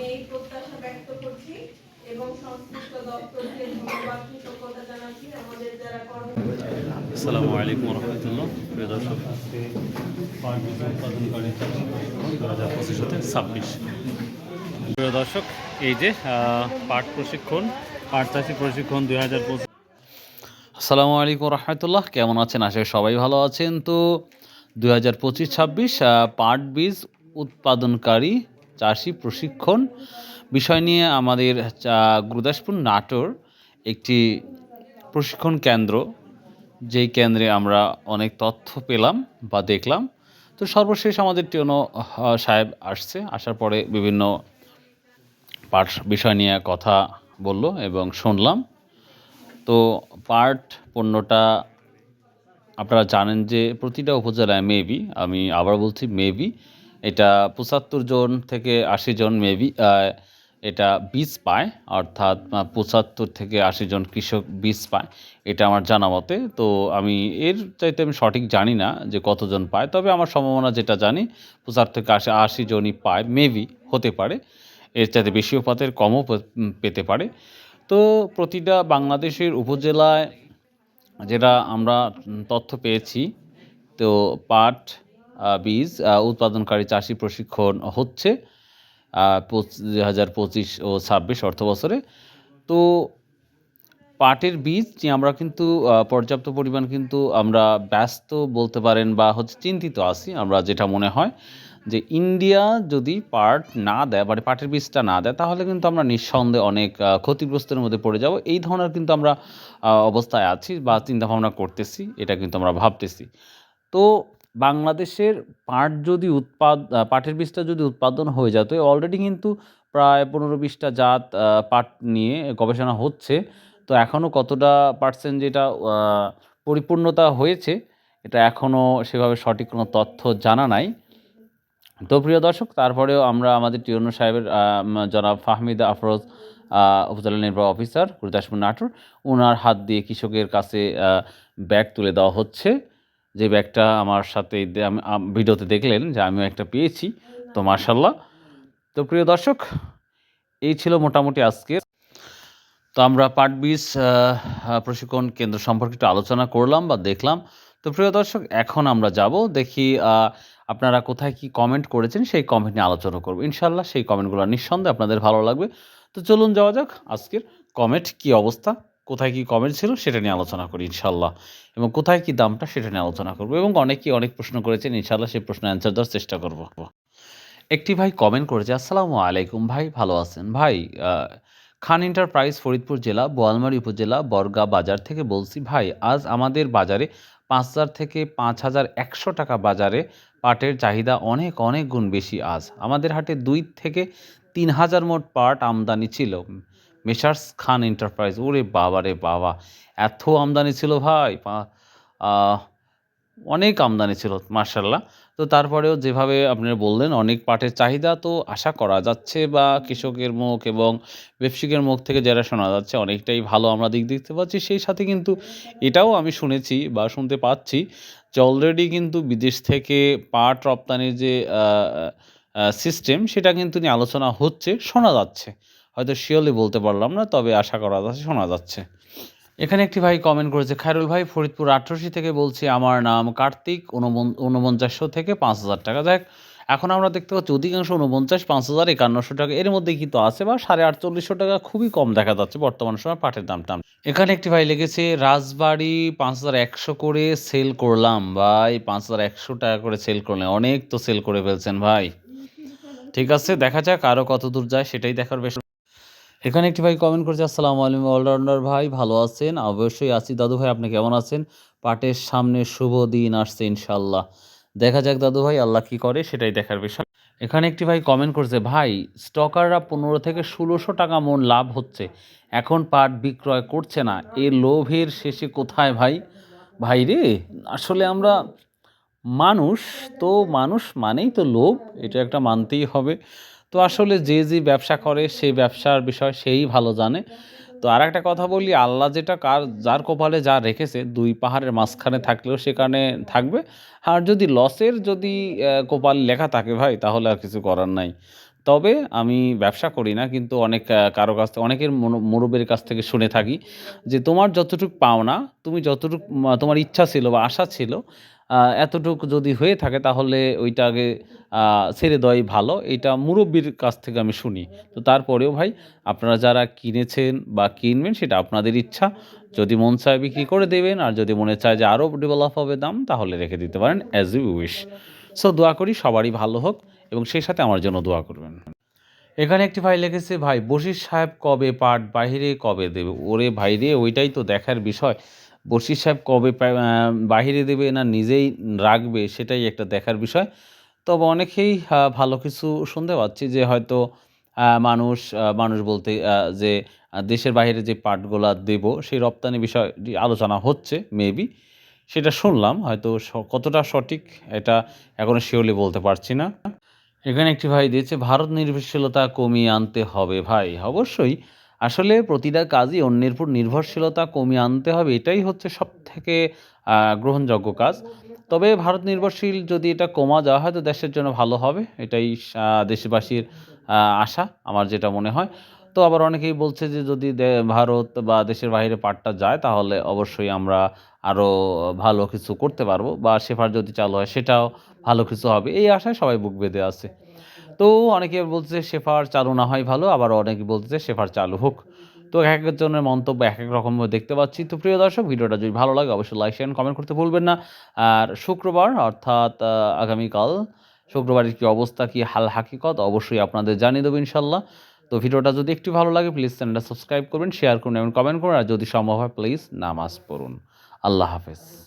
এই প্রত্যাশা ব্যক্ত করছি এবং সংশ্লিষ্ট দপ্তরকে ধন্যবাদ কৃতজ্ঞতা জানাচ্ছি আমাদের যারা আসসালামু আলাইকুম রহমতুল্লাহ। প্রিয় দর্শক, আজকে পাট বীজ উৎপাদনকারী 2025-26। প্রিয় দর্শক, এই যে পাট প্রশিক্ষণ, পাট চাষি প্রশিক্ষণ 2025। আসসালামু আলাইকুম রহমতুল্লাহ। কেমন আছেন? আশা করি সবাই ভালো আছেন। তো 2025-26 পাট বীজ উৎপাদনকারী চাষি প্রশিক্ষণ বিষয় নিয়ে আমাদের গুরুদাসপুর নাটোর একটি প্রশিক্ষণ কেন্দ্র, যেই কেন্দ্রে আমরা অনেক তথ্য পেলাম বা দেখলাম। তো সর্বশেষ আমাদের টিওনো সাহেব আসার পরে বিভিন্ন পাট বিষয় নিয়ে কথা বলল এবং শুনলাম। তো পাট পণ্যটা আপনারা জানেন যে প্রতিটা উপজেলায় মেবি, আমি আবার বলছি মেবি, এটা 75 জন থেকে 80 জন মেবি এটা বীজ পায়, অর্থাৎ 75 থেকে 80 জন কৃষক বীজ পায়, এটা আমার জানা মতে। তো আমি এর চাইতে আমি সঠিক জানি না যে কতজন পায়, তবে আমার সম্ভাবনা যেটা জানি 75 থেকে 80 জনই পায়, মেবি, হতে পারে। এর চাইতে বেশিও পাতে, কমও পেতে পারে। তো প্রতিটা বাংলাদেশের উপজেলায় যেটা আমরা তথ্য পেয়েছি, তো পাট বীজ উৎপাদনকারী চাষি প্রশিক্ষণ হচ্ছে 2025 ও 26 অর্থ বছরে। তো পাটের বীজ যে আমরা কিন্তু পর্যাপ্ত পরিমাণ কিন্তু আমরা ব্যস্ত বলতে পারেন বা চিন্তিত আছি। আমরা যেটা মনে হয় যে ইন্ডিয়া যদি পাট না দেয়, মানে পাটের বীজটা না দেয়, তাহলে কিন্তু আমরা নিঃসন্দেহে অনেক ক্ষতিগ্রস্তের মধ্যে পড়ে যাব। এই ধরনের কিন্তু আমরা অবস্থায় আছি বা চিন্তাভাবনা করতেছি, এটা কিন্তু আমরা ভাবতেছি। তো বাংলাদেশের পাট যদি পাটের বীজটা যদি উৎপাদন হয়ে যেত, অলরেডি কিন্তু প্রায় 15-20টা জাত পাট নিয়ে গবেষণা হচ্ছে। তো এখনও কতটা পার্সেন্ট যেটা পরিপূর্ণতা হয়েছে, এটা এখনও সেভাবে সঠিক কোনো তথ্য জানা নাই। তো প্রিয় দর্শক, তারপরেও আমরা আমাদের টিওনো সাহেবের জনাব ফাহমিদ আফরোজ, উপজেলা নির্বাহী অফিসার, গুরুদাসপুর নাটোর, ওনার হাত দিয়ে কৃষকের কাছে ব্যাগ তুলে দেওয়া হচ্ছে। যে ব্যাগটা আমার সাথে ভিডিওতে দেখলেন যে আমিও একটা পেয়েছি। তো মাশাল্লাহ। তো প্রিয় দর্শক, এই ছিল মোটামুটি আজকে। তো আমরা পাট বীজ প্রশিক্ষণ কেন্দ্র সম্পর্কে একটু আলোচনা করলাম বা দেখলাম। তো প্রিয় দর্শক, এখন আমরা যাব দেখি আপনারা কোথায় কি কমেন্ট করেছেন, সেই কমেন্ট নিয়ে আলোচনা করব ইনশাল্লাহ। সেই কমেন্টগুলো নিঃসন্দেহে আপনাদের ভালো লাগবে। তো চলুন যাওয়া যাক, আজকের কমেন্ট কি অবস্থা, কোথায় কি কমেন্ট ছিল সেটা নিয়ে আলোচনা করি ইনশাল্লাহ, এবং কোথায় কি দামটা সেটা নিয়ে আলোচনা করব, এবং অনেকেই অনেক প্রশ্ন করেছেন, ইনশাল্লাহ সেই প্রশ্নের অ্যান্সার দেওয়ার চেষ্টা করব। একটি ভাই কমেন্ট করেছে, আসসালামু আলাইকুম ভাই, ভালো আছেন ভাই? খান এন্টারপ্রাইজ, ফরিদপুর জেলা, বোয়ালমারী উপজেলা, বর্গা বাজার থেকে বলছি ভাই। আজ আমাদের বাজারে 5,000 থেকে 5,100 টাকা বাজারে পাটের চাহিদা অনেক অনেক গুণ বেশি। আজ আমাদের হাটে 2 থেকে 3,000 মোট পাট আমদানি ছিল। মেসার্স খান এন্টারপ্রাইজ, ওরে বাবা রে বাবা, এত আমদানি ছিল ভাই! অনেক আমদানি ছিল মার্শাল্লাহ। তো তারপরেও যেভাবে আপনারা বললেন, অনেক পাটের চাহিদা, তো আশা করা যাচ্ছে বা কৃষকের মুখ এবং ব্যবসায়িকের মুখ থেকে যারা শোনা যাচ্ছে, অনেকটাই ভালো আমরা দিক দেখতে পাচ্ছি। সেই সাথে কিন্তু এটাও আমি শুনেছি বা শুনতে পাচ্ছি যে অলরেডি কিন্তু বিদেশ থেকে পাট রপ্তানির যে সিস্টেম, সেটা কিন্তু নিয়ে আলোচনা হচ্ছে, শোনা যাচ্ছে। হয়তো শিওরলি বলতে পারলাম না, তবে আশা করা যাচ্ছে, শোনা যাচ্ছে। এখানে একটি ভাই কমেন্ট করেছে, খায়রুল ভাই, ফরিদপুর 88 থেকে বলছি, আমার নাম কার্তিক, 4900 থেকে 5,000 টাকা। দেখ, এখন আমরা দেখতে পাচ্ছি অধিকাংশ 49, 5,000, 5100 টাকা এর মধ্যে কিন্তু আছে, বা 4,4800 টাকা খুবই কম দেখা যাচ্ছে বর্তমান সময় পাটের দামটা। এখানে একটি ভাই লিখেছে, রাজবাড়ি 5,100 করে সেল করলাম ভাই, 5,100 টাকা করে সেল করলেন, অনেক তো সেল করে ফেলছেন ভাই। ঠিক আছে, দেখা যাক আরও কত দূর যায়, সেটাই দেখার বেশ। এখানে একটি ভাই কমেন্ট করেছে, আসসালামু আলাইকুম অলরাউন্ডার ভাই, ভালো আছেন? অবশ্যই আছি দাদু ভাই, আপনি কেমন আছেন? পাটের সামনে শুভ দিন আসছে ইনশাল্লাহ, দেখা যাক দাদু ভাই, আল্লাহ কি করে সেটাই দেখার বিষয়। এখানে একটি ভাই কমেন্ট করেছে, ভাই স্টকাররা 15 থেকে 1600 টাকা মন লাভ হচ্ছে, এখন পাট বিক্রয় করছে না, এর লোভের শেষে কোথায় ভাই? ভাই রে, আসলে আমরা মানুষ, তো মানুষ মানেই তো লোভ, এটা একটা মানতেই হবে। তো আসলে যে যে ব্যবসা করে সেই ব্যবসার বিষয় সেই ভালো জানে। তো আর একটা কথা বলি, আল্লাহ যেটা যার কপালে যা রেখেছে, 2 পাহাড়ের মাঝখানে থাকলেও সেখানে থাকবে। আর যদি লসের কপালে লেখা থাকে ভাই, তাহলে আর কিছু করার নাই। তবে আমি ব্যবসা করি না, কিন্তু অনেক কারো কাছ থেকে, অনেকের মুরব্বির কাছ থেকে শুনে থাকি যে, "তোমার যতটুক পাওনা, তুমি যতটুক তোমার ইচ্ছা ছিল বা আশা ছিল, এতটুক যদি হয়ে থাকে তাহলে ওইটাকে আ ছেড়ে দেওয়াই ভালো।" এইটা মুরব্বির কাছ থেকে আমি শুনি। তো তারপরেও ভাই, আপনারা যারা কিনেছেন বা কিনবেন সেটা আপনাদের ইচ্ছা। যদি মন চায় বিক্রি করে দেবেন, আর যদি মনে চায় যে আরও ডেভেলপ হবে দাম, তাহলে রেখে দিতে পারেন, অ্যাজ ইউ উইশ। সো দোয়া করি সবারই ভালো হোক এবং সেই সাথে আমার জন্য দোয়া করবেন। এখানে একটি ভাই লিখেছে, "ভাই বশির সাহেব কবে পাট বাহিরে কবে দেবে?" ওরে ভাইরে, ওইটাই তো দেখার বিষয়। বশির সাহেব কবে বাহিরে দেবে না নিজেই রাখবে, সেটাই একটা দেখার বিষয়। তবে অনেকেই ভালো কিছু শুনতে পাচ্ছি যে হয়তো মানুষ বলতে যে দেশের বাইরে যে পাটগুলা দেব, সেই রপ্তানি বিষয়টি আলোচনা হচ্ছে মেবি। সেটা শুনলাম। হয়তো কতটা সঠিক এটা এখনো শিওরলি বলতে পারছি না। এখানে একটি ভাই দিয়েছে, "ভারত নির্ভরশীলতা কমিয়ে আনতে হবে।" ভাই অবশ্যই। আসলে প্রতিটা কাজই অন্যের উপর নির্ভরশীলতা কমিয়ে আনতে হবে। এটাই হচ্ছে সবথেকে গ্রহণযোগ্য কাজ। তবে ভারত নির্ভরশীল যদি এটা কমা যায় হয়তো দেশের জন্য ভালো হবে। এটাই দেশবাসীর আশা, আমার যেটা মনে হয়। তো আবার অনেকেই বলছে যে যদি ভারত বা দেশের বাইরে পাটটা যায় তাহলে অবশ্যই আমরা আরও ভালো কিছু করতে পারবো, বা সেফার যদি চালু হয় সেটাও ভালো কিছু হবে। এই আশায় সবাই বুক বেঁধে আছে। তো অনেকে বলছে সেফার চালু না হয় ভালো, আবার অনেকে বলতেছে সেফার চালু হোক। তো একেকজনের মন্তব্য একেক রকম দেখতে পাচ্ছি। তো প্রিয় দর্শক, ভিডিওটা যদি ভালো লাগে অবশ্যই লাইক, শেয়ার, কমেন্ট করতে ভুলবেন না। আর শুক্রবার অর্থাৎ আগামীকাল শুক্রবারের কি অবস্থা, কি হাল হাকিকত অবশ্যই আপনাদের জানিয়ে দেবো ইনশাল্লাহ। তো ভিডিওটা যদি একটু ভালো লাগে প্লিজ চ্যানেলটা সাবস্ক্রাইব করবেন, শেয়ার করুন এবং কমেন্ট করুন। আর যদি সম্ভব হয় প্লিজ নামাজ পড়ুন। আল্লাহ হাফেজ।